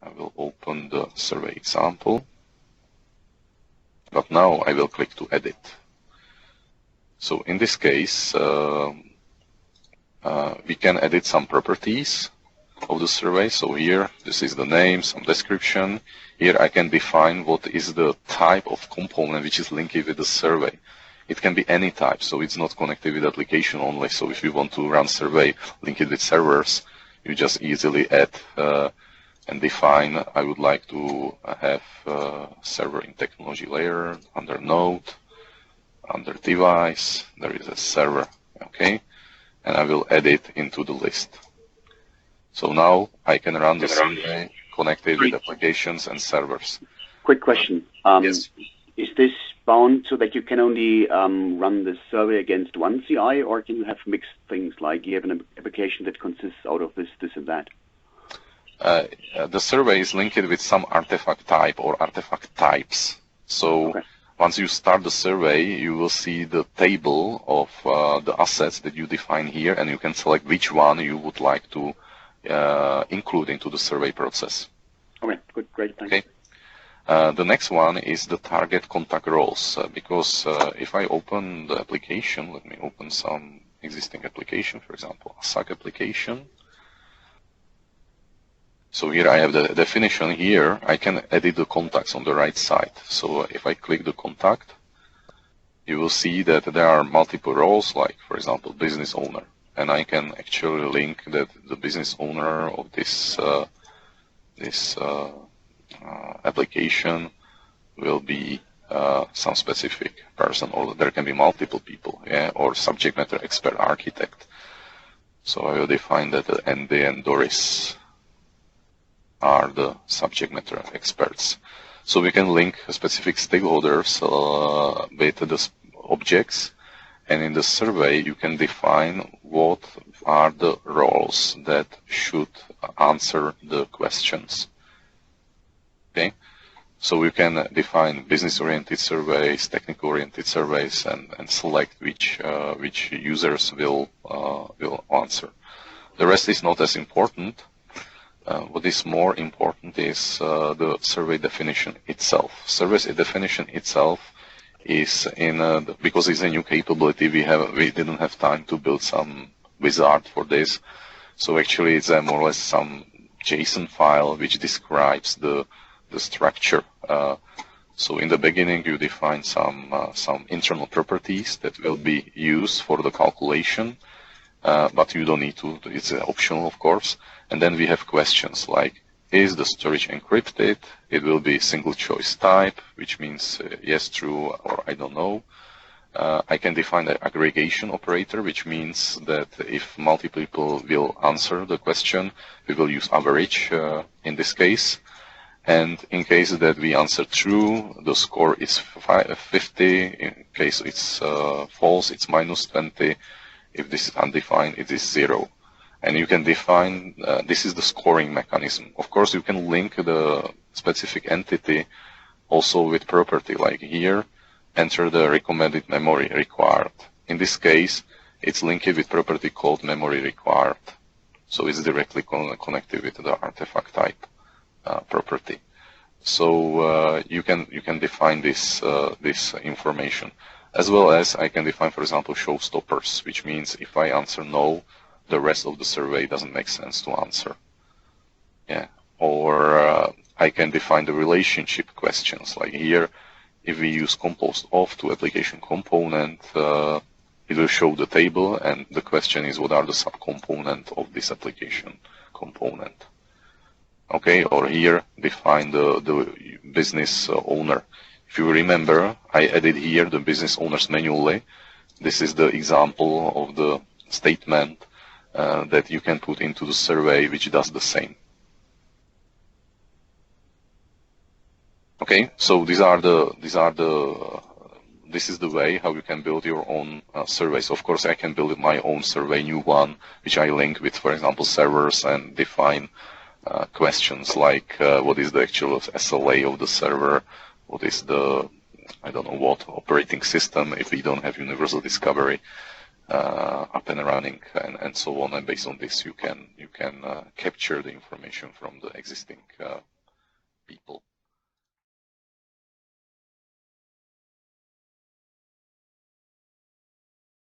I will open the survey example. But now I will click to edit. So in this case, we can edit some properties of the survey. So here, this is the name, some description. Here I can define what is the type of component which is linked with the survey. It can be any type, so it's not connected with application only. So if you want to run survey linked with servers, you just easily add and define, I would like to have server in technology layer under node, under device, there is a server, okay? And I will add it into the list. So now I can run the survey connected with applications and servers. Quick question. Yes. Is this bound so that you can only run the survey against one CI, or can you have mixed things, like you have an application that consists out of this, and that? The survey is linked with some artifact type or artifact types. So once you start the survey, you will see the table of the assets that you define here, and you can select which one you would like to include into the survey process. Okay, good, great, thanks. Okay. The next one is the target contact roles, because if I open the application, let me open some existing application, for example, a SAC application. So here I have the definition. Here I can edit the contacts on the right side. So if I click the contact, you will see that there are multiple roles, like for example business owner, and I can actually link that the business owner of this application will be some specific person, or there can be multiple people, yeah, or subject matter expert architect. So I will define that Andy and Doris are the subject matter experts. So we can link specific stakeholders with the objects, and in the survey you can define what are the roles that should answer the questions. Okay, so you can define business-oriented surveys, technical-oriented surveys, and select which users will answer. The rest is not as important. What is more important is the survey definition itself. Survey definition itself is because it's a new capability. We didn't have time to build some wizard for this. So actually, it's more or less some JSON file which describes the structure. So in the beginning, you define some internal properties that will be used for the calculation, but you don't need to. It's optional, of course. And then we have questions like, is the storage encrypted? It will be single choice type, which means yes, true, or I don't know. I can define the aggregation operator, which means that if multiple people will answer the question, we will use average in this case. And in case that we answer true, the score is 50. In case it's false, it's -20. If this is undefined, it is 0. And you can define, this is the scoring mechanism. Of course, you can link the specific entity also with property, like here, enter the recommended memory required. In this case, it's linked with property called memory required. So it's directly connected with the artifact type property. So you can define this information, as well as I can define, for example, showstoppers, which means if I answer no, the rest of the survey doesn't make sense to answer. Yeah. Or I can define the relationship questions, like here, if we use compost of to application component, it will show the table, and the question is what are the subcomponents of this application component. Okay, or here define the business owner. If you remember, I added here the business owners manually. This is the example of the statement that you can put into the survey, which does the same. Okay, so this is the way how you can build your own surveys. Of course, I can build my own survey, new one, which I link with, for example, servers, and define questions like what is the actual SLA of the server, what is the, I don't know what, operating system if we don't have universal discovery, up and running, and so on. And based on this, you can capture the information from the existing people.